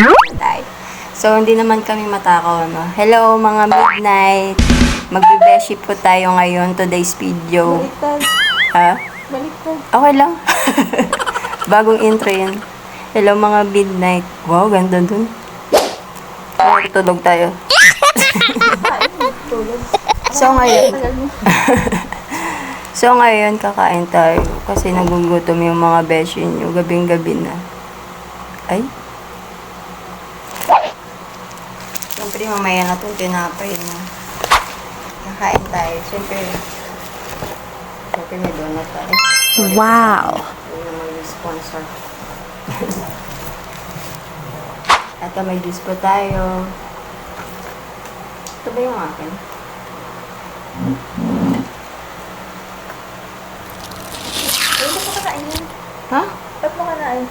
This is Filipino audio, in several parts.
Tayo. So, hindi naman kami matakaw, no? Hello, mga midnight. Magbe-beshi po tayo ngayon, today's video. Baliktad. Ha? Baliktad. Okay lang. Bagong intro yun. Hello, mga midnight. Wow, ganda dun. Tulog tayo. Tulog. So, ngayon. So, ngayon, kakain tayo. Kasi nagugutom yung mga beshi nyo. Gabing-gabi na. Ay. Siyempre, mamaya na itong tinapay na. Kakain tayo. Siyempre, may donut tayo. Wow. Yung naman yung sponsor. At may juice pa tayo. Ito ba yung akin? Ba't mo kanain yan? Ha? Ba't mo kanain?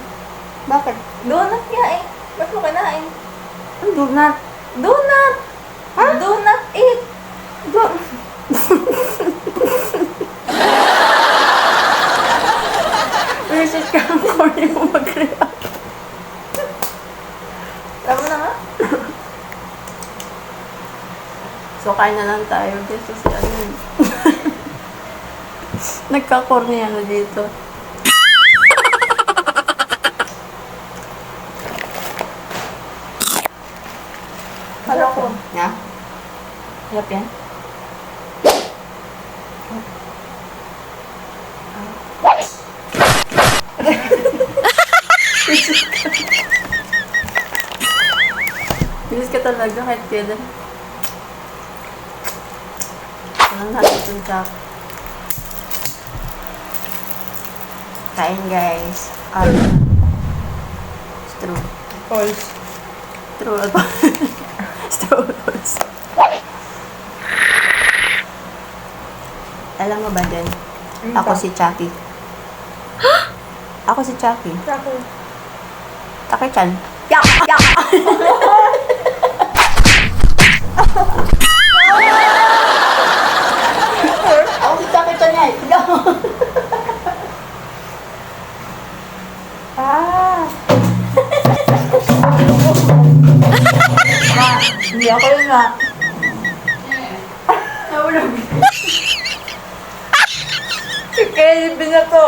Bakit? Donut nga eh. Ba't mo kanain? Ang donut. Donut! Ha? Donut it! Visit ka ang corny mo mag-react. Tama na nga. So, kain na lang tayo. Guys, kasi ano yun. Nagka-corny ano dito. Kala ko. Ha? Hirap yan? Bilis ka talaga kahit kailan. Anong natin itong chak? Kain guys. Straw. False. Straw. Straws. Alam mo ba din? Ako si Chucky. Ako si Chucky. Ako. Taki-chan. Yak! Yak! Ako si Chucky-chan yan. Ah! Ma, hindi ako yun ma. Nawala. Kaya din na to.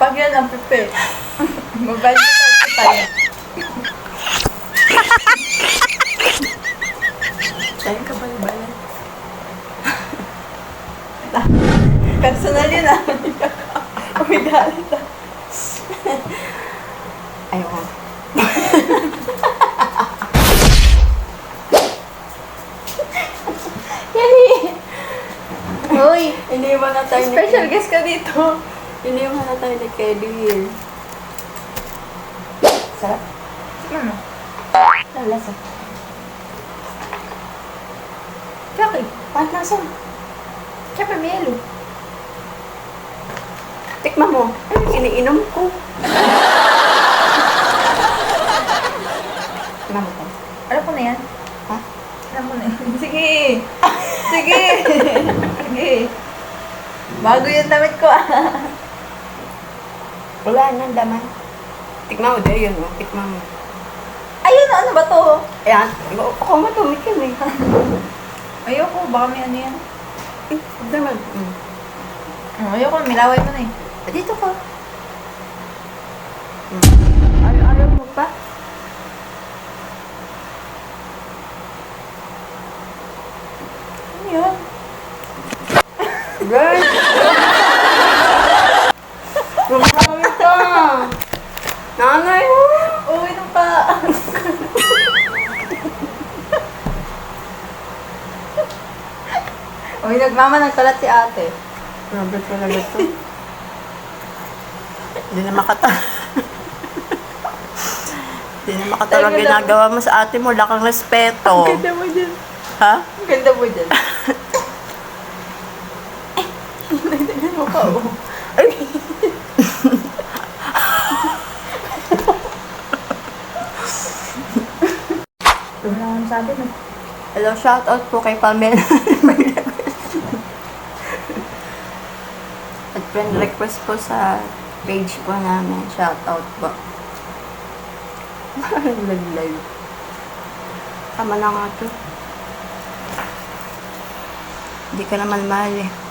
Pag yan ang pipi. Mabalik ka tayo. Tayo ka ba ba? Personal yun ah. Umigalit ah. Ayoko. Yani! Uy! Iniwan na tayo ni Special guest ka dito. Iniwan na tayo ni Kelly. Sarap. Ano? Ang lasa. Chucky. Paano lasa? Siyempre may yelo. Tikman mo. Ay, iniinom ko. Tikman mo to. Alam ko na yan. Ha? Alam ko na yan. Sige! Sige! Sige! Bago yung damit ko ah. Wala nang daman. Tikman mo daw yun, oh. Tikman mo. Ayun, ano ba to? Ayan. Ako matumik yun eh. Ayoko, baka may ano yan. Eh, daman. Ayoko, milaway mo na eh. Dito ka. Ayaw mo pa? Ano yun? Girl! Gumamit ka! Nanay mo! Uy, nung pa. Uy, nagkalat si ate. Grabe talaga ito. Hindi na Hindi na makatawag ginagawa mo sa ate mo. Wala kang respeto. Ang ganda mo dyan. Ha? Ang ganda mo dyan. Nagdagan mo pa, oh. Ay! Wala kang sabi na. Hello, shout out po kay Pamela. At friend request po sa page po namin. Shoutout po. Laglag. Tama na nga to. Hindi ka naman mahal eh.